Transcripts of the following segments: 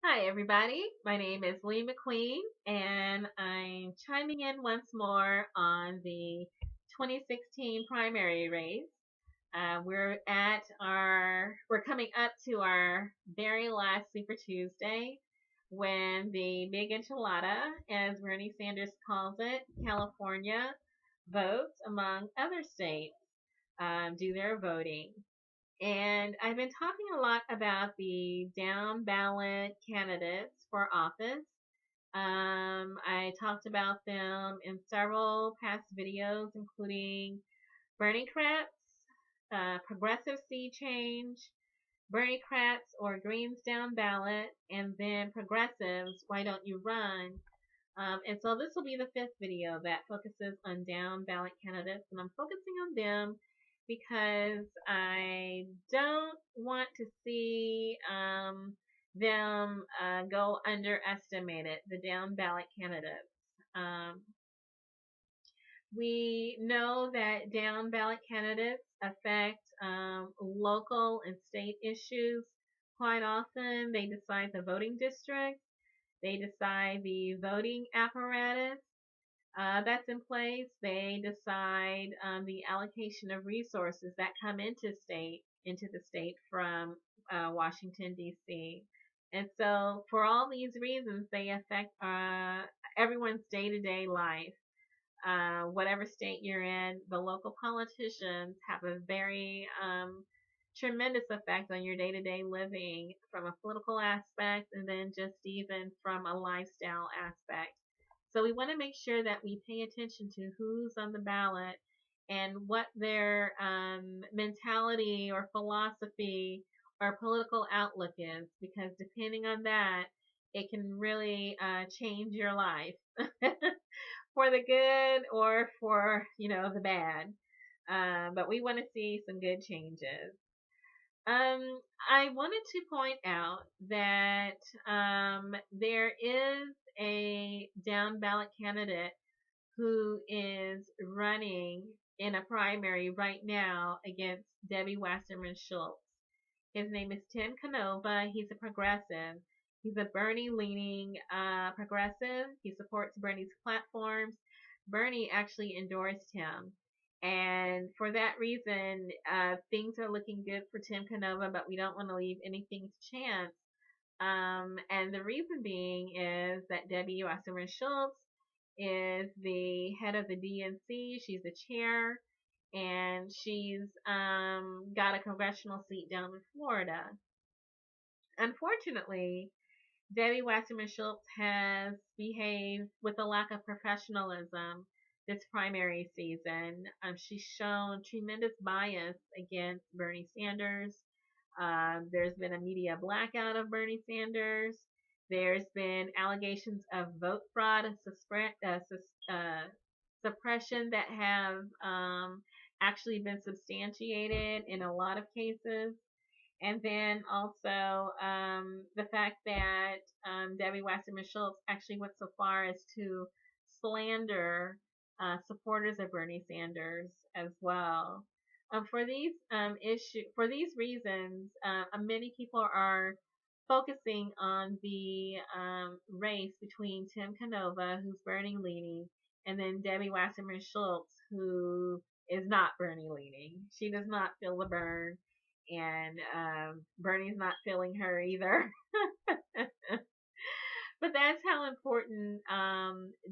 Hi, everybody. My name is Lee McQueen, and I'm chiming in once more on the 2016 primary race. We're coming up to our very last Super Tuesday when the big enchilada, as Bernie Sanders calls it, California, votes among other states, do their voting. And I've been talking a lot about the down ballot candidates for office. I talked about them in several past videos, including Bernie Kratz, Progressive Sea Change, Bernie Kratz or Greens down ballot, and then Progressives, Why Don't You Run? And so this will be the fifth video that focuses on down ballot candidates, and I'm focusing on them because I don't want to see them go underestimated, the down ballot candidates. Um, we know that down ballot candidates affect local and state issues quite often. They decide the voting district, they decide the voting apparatus that's in place. They decide the allocation of resources that come into the state from Washington D.C. And so, for all these reasons, they affect everyone's day-to-day life. Whatever state you're in, the local politicians have a very tremendous effect on your day-to-day living from a political aspect and then just even from a lifestyle aspect. So we want to make sure that we pay attention to who's on the ballot and what their mentality or philosophy or political outlook is, because depending on that, it can really change your life for the good or for the bad. But we want to see some good changes. I wanted to point out that there is a down ballot candidate who is running in a primary right now against Debbie Wasserman-Schultz. His name is Tim Canova. He's a progressive. He's a Bernie leaning progressive. He supports Bernie's platforms. Bernie actually endorsed him. And for that reason, things are looking good for Tim Canova, but we don't want to leave anything to chance. And the reason being is that Debbie Wasserman Schultz is the head of the DNC. She's the chair, and she's got a congressional seat down in Florida. Unfortunately, Debbie Wasserman Schultz has behaved with a lack of professionalism this primary season. She's shown tremendous bias against Bernie Sanders. There's been a media blackout of Bernie Sanders. There's been allegations of vote fraud and suppression that have actually been substantiated in a lot of cases. And then also the fact that Debbie Wasserman Schultz actually went so far as to slander supporters of Bernie Sanders as well. For these reasons, many people are focusing on the race between Tim Canova, who's Bernie leaning, and then Debbie Wasserman Schultz, who is not Bernie leaning. She does not feel the burn, and Bernie's not feeling her either. But that's how important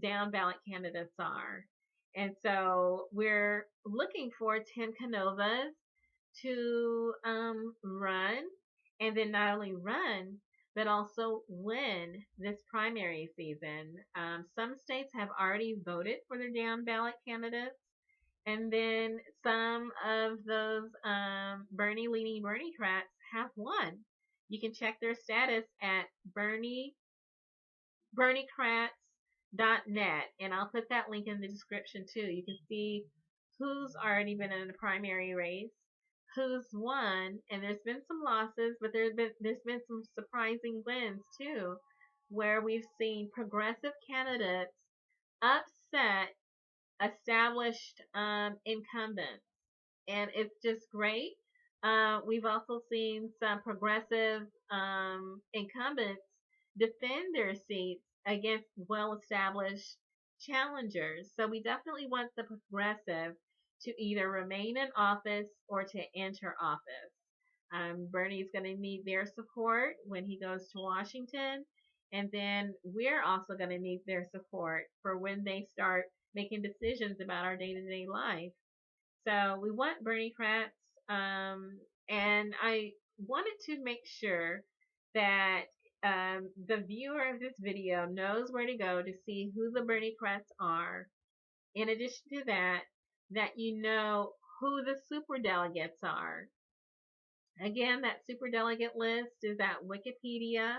down ballot candidates are. And so we're looking for Tim Canovas to run, and then not only run, but also win this primary season. Some states have already voted for their down ballot candidates. And then some of those Bernie leaning Bernie Kratz have won. You can check their status at berniekratz.net, and I'll put that link in the description too. You can see who's already been in the primary race, who's won, and there's been some losses, but there's been some surprising wins too, where we've seen progressive candidates upset established incumbents, and it's just great. We've also seen some progressive incumbents defend their seats against well-established challengers. So we definitely want the progressive to either remain in office or to enter office. Bernie's going to need their support when he goes to Washington. And then we're also going to need their support for when they start making decisions about our day to day life. So we want Bernie Kratz. And I wanted to make sure that the viewer of this video knows where to go to see who the Bernie Kratz are. In addition to that, that you know who the superdelegates are. Again, that superdelegate list is at Wikipedia.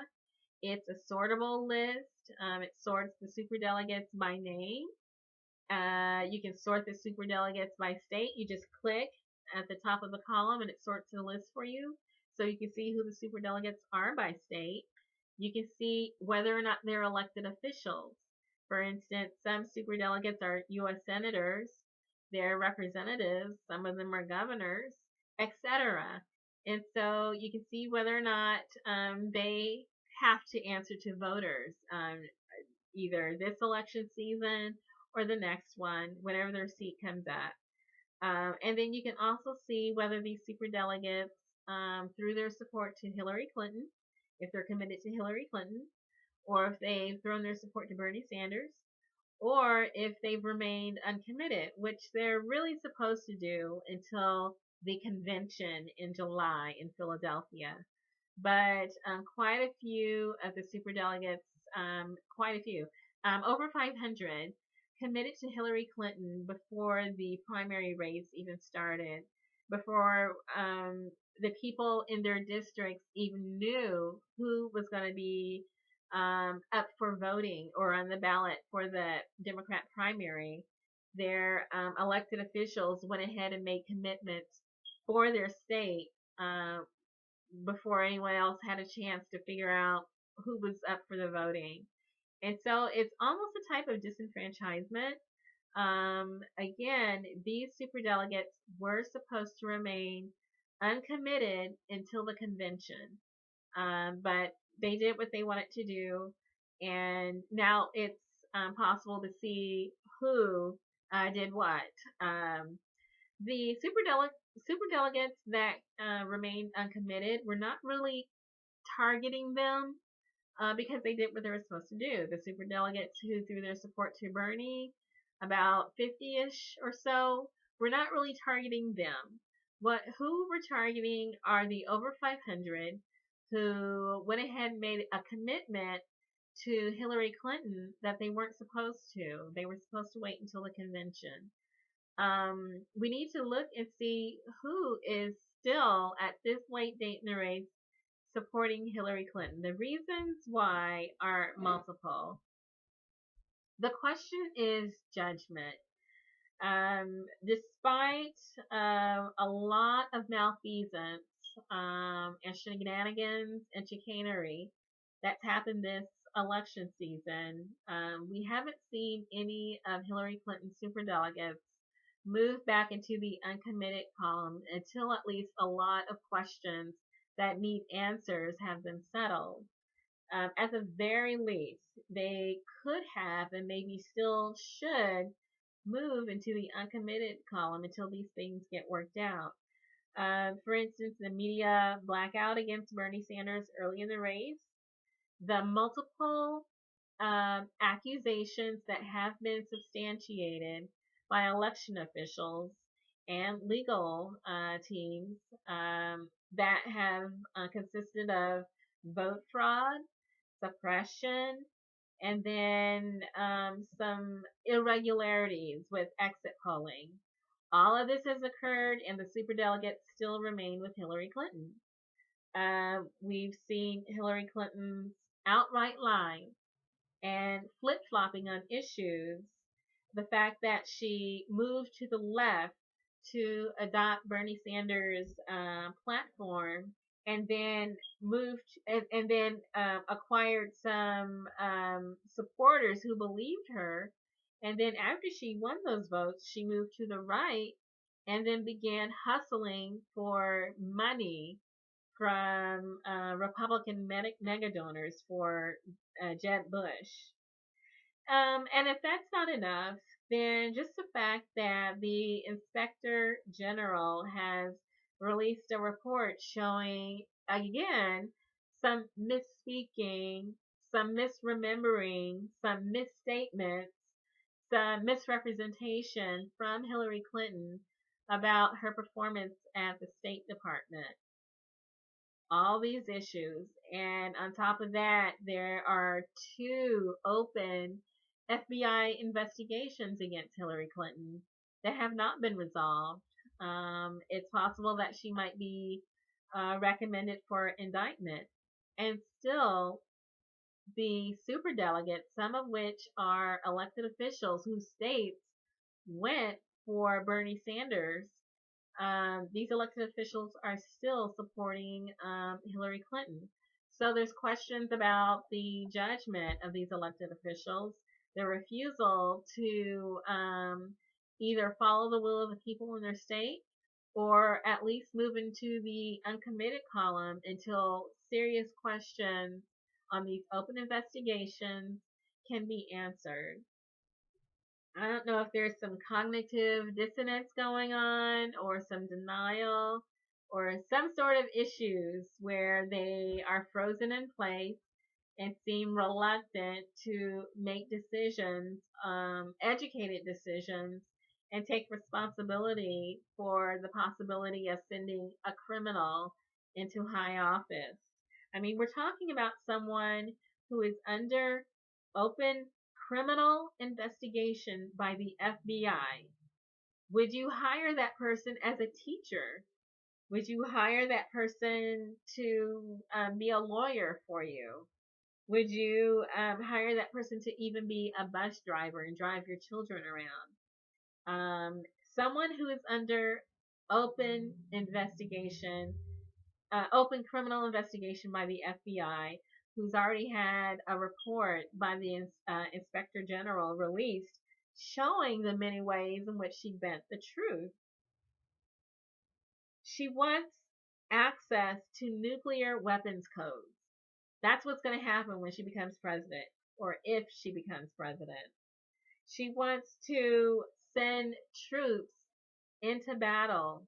It's a sortable list. It sorts the superdelegates by name. You can sort the superdelegates by state. You just click at the top of the column and it sorts the list for you. So you can see who the superdelegates are by state. You can see whether or not they're elected officials. For instance, some superdelegates are U.S. senators, they're representatives, some of them are governors, etc. And so you can see whether or not they have to answer to voters, either this election season or the next one, whenever their seat comes up. And then you can also see whether these superdelegates, through their support to Hillary Clinton, if they're committed to Hillary Clinton, or if they've thrown their support to Bernie Sanders, or if they've remained uncommitted, which they're really supposed to do until the convention in July in Philadelphia. But quite a few of the superdelegates, quite a few, over 500, committed to Hillary Clinton before the primary race even started, before the people in their districts even knew who was going to be up for voting or on the ballot for the Democrat primary. Their elected officials went ahead and made commitments for their state before anyone else had a chance to figure out who was up for the voting. And so it's almost a type of disenfranchisement. Again, these superdelegates were supposed to remain uncommitted until the convention. But they did what they wanted to do. And now it's possible to see who did what. The superdelegates that remained uncommitted, were not really targeting them because they did what they were supposed to do. The superdelegates who threw their support to Bernie, about 50-ish or so, were not really targeting them. Who we're targeting are the over 500 who went ahead and made a commitment to Hillary Clinton that they weren't supposed to. They were supposed to wait until the convention. We need to look and see who is still at this late date in the race supporting Hillary Clinton. The reasons why are multiple. The question is judgment. Despite a lot of malfeasance and shenanigans and chicanery that's happened this election season, we haven't seen any of Hillary Clinton's superdelegates move back into the uncommitted column until at least a lot of questions that need answers have been settled. At the very least, they could have and maybe still should move into the uncommitted column until these things get worked out. For instance, the media blackout against Bernie Sanders early in the race, the multiple accusations that have been substantiated by election officials and legal teams that have consisted of vote fraud, suppression, and then some irregularities with exit polling. All of this has occurred, and the superdelegates still remain with Hillary Clinton. We've seen Hillary Clinton's outright lying and flip-flopping on issues. The fact that she moved to the left to adopt Bernie Sanders' platform, and then acquired some supporters who believed her, and then after she won those votes, she moved to the right, and then began hustling for money from Republican mega donors for Jeb Bush. And if that's not enough, then just the fact that the Inspector General has released a report showing, again, some misspeaking, some misremembering, some misstatements, some misrepresentation from Hillary Clinton about her performance at the State Department. All these issues. And on top of that, there are two open FBI investigations against Hillary Clinton that have not been resolved. It's possible that she might be recommended for indictment. And still, the superdelegates, some of which are elected officials whose states went for Bernie Sanders, these elected officials are still supporting Hillary Clinton. So there's questions about the judgment of these elected officials, their refusal to either follow the will of the people in their state or at least move into the uncommitted column until serious questions on these open investigations can be answered. I don't know if there's some cognitive dissonance going on or some denial or some sort of issues where they are frozen in place and seem reluctant to make decisions, educated decisions, and take responsibility for the possibility of sending a criminal into high office. I mean, we're talking about someone who is under open criminal investigation by the FBI. Would you hire that person as a teacher? Would you hire that person to be a lawyer for you? Would you hire that person to even be a bus driver and drive your children around? Someone who is under open investigation, open criminal investigation by the FBI, who's already had a report by the Inspector General released showing the many ways in which she bent the truth. She wants access to nuclear weapons codes. That's what's going to happen when she becomes president, or if she becomes president. She wants to send troops into battle.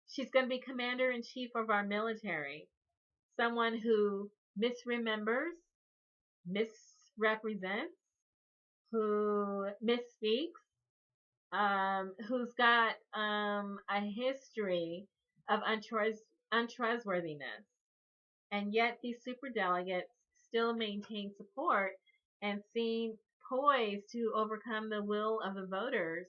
She's going to be commander in chief of our military. Someone who misremembers, misrepresents, who misspeaks, who's got a history of untrustworthiness. And yet these superdelegates still maintain support and seem poised to overcome the will of the voters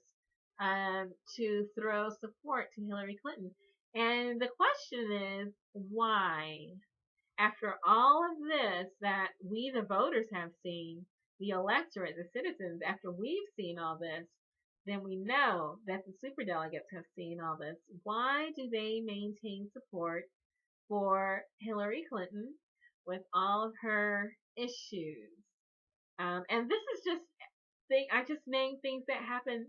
to throw support to Hillary Clinton. And the question is, why? After all of this that we, the voters, have seen, the electorate, the citizens, after we've seen all this, then we know that the superdelegates have seen all this. Why do they maintain support for Hillary Clinton with all of her issues? And this is just I just named things that happened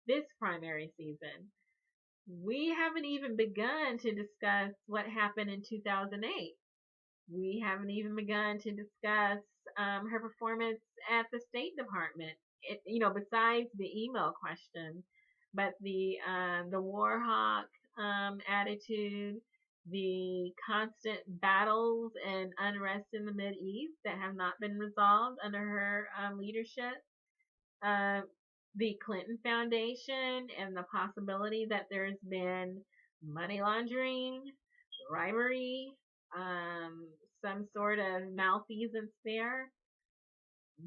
this primary season. We haven't even begun to discuss what happened in 2008. We haven't even begun to discuss her performance at the State Department. Besides the email question, but the war hawk attitude, the constant battles and unrest in the Mideast that have not been resolved under her leadership, the Clinton Foundation and the possibility that there's been money laundering, bribery, some sort of malfeasance there.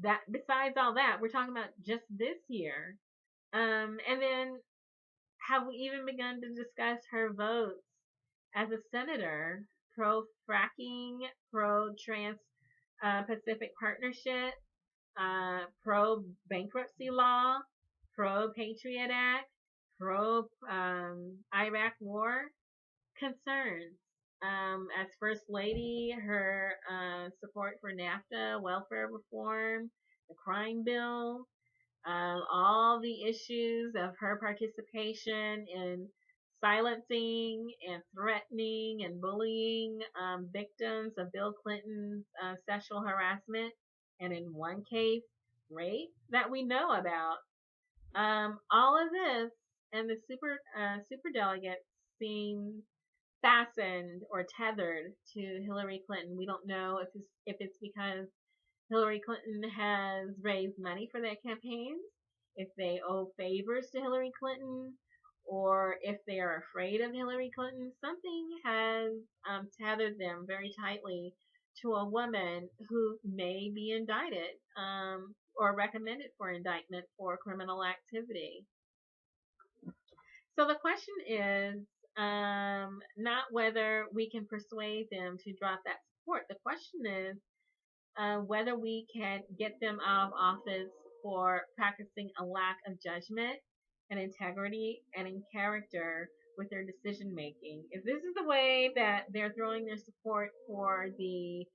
That besides all that, we're talking about just this year. And then have we even begun to discuss her votes as a senator, pro-fracking, pro-trans-Pacific Partnership, pro-bankruptcy law, pro-Patriot Act, pro-Iraq war concerns? As First Lady, her support for NAFTA, welfare reform, the crime bill, all the issues of her participation in silencing and threatening and bullying victims of Bill Clinton's sexual harassment, and in one case, rape that we know about. All of this and the super delegates seem fastened or tethered to Hillary Clinton. We don't know if it's because Hillary Clinton has raised money for their campaigns, if they owe favors to Hillary Clinton, or if they are afraid of Hillary Clinton. Something has tethered them very tightly to a woman who may be indicted or recommended for indictment for criminal activity. So the question is not whether we can persuade them to drop that support. The question is whether we can get them out of office for practicing a lack of judgment and integrity and in character with their decision making. If this is the way that they're throwing their support for the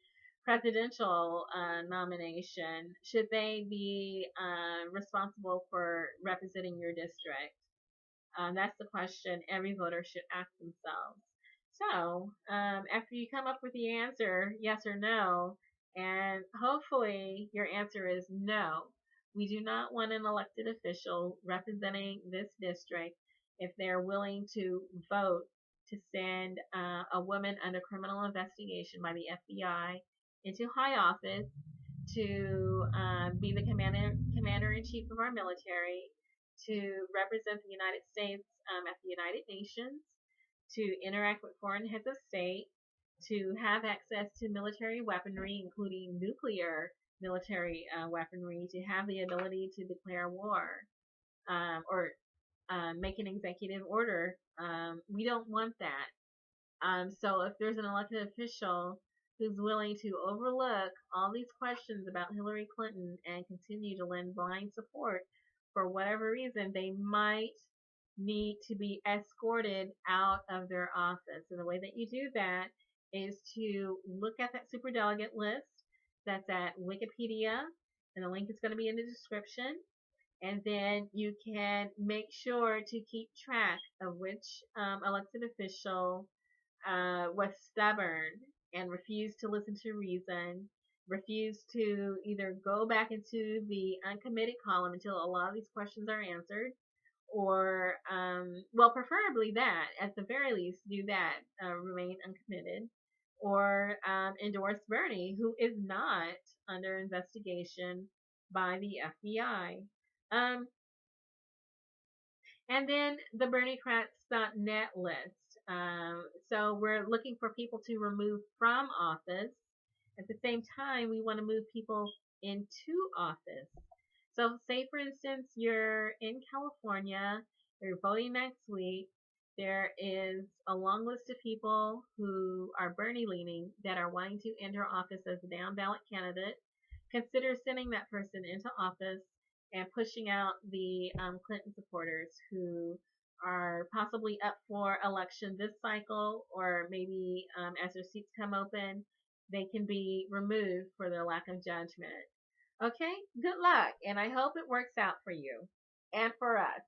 presidential nomination, should they be responsible for representing your district? That's the question every voter should ask themselves. So, after you come up with the answer, yes or no, and hopefully your answer is no, we do not want an elected official representing this district if they're willing to vote to send a woman under criminal investigation by the FBI into high office to be the commander-in-chief of our military, to represent the United States at the United Nations, to interact with foreign heads of state, to have access to military weaponry, including nuclear military weaponry, to have the ability to declare war or make an executive order. We don't want that. So if there's an elected official who's willing to overlook all these questions about Hillary Clinton and continue to lend blind support, for whatever reason, they might need to be escorted out of their office. And the way that you do that is to look at that superdelegate list that's at Wikipedia, and the link is going to be in the description. And then you can make sure to keep track of which elected official was stubborn and refused to listen to reason, refused to either go back into the uncommitted column until a lot of these questions are answered, or, well, preferably that, at the very least, do that, remain uncommitted, or endorse Bernie, who is not under investigation by the FBI. And then the BernieCrats.net list. So we're looking for people to remove from office. At the same time, we want to move people into office. So say, for instance, you're in California, you're voting next week. There is a long list of people who are Bernie leaning that are wanting to enter office as a down ballot candidate. Consider sending that person into office and pushing out the Clinton supporters who are possibly up for election this cycle, or maybe as their seats come open, they can be removed for their lack of judgment. Okay, good luck, and I hope it works out for you and for us.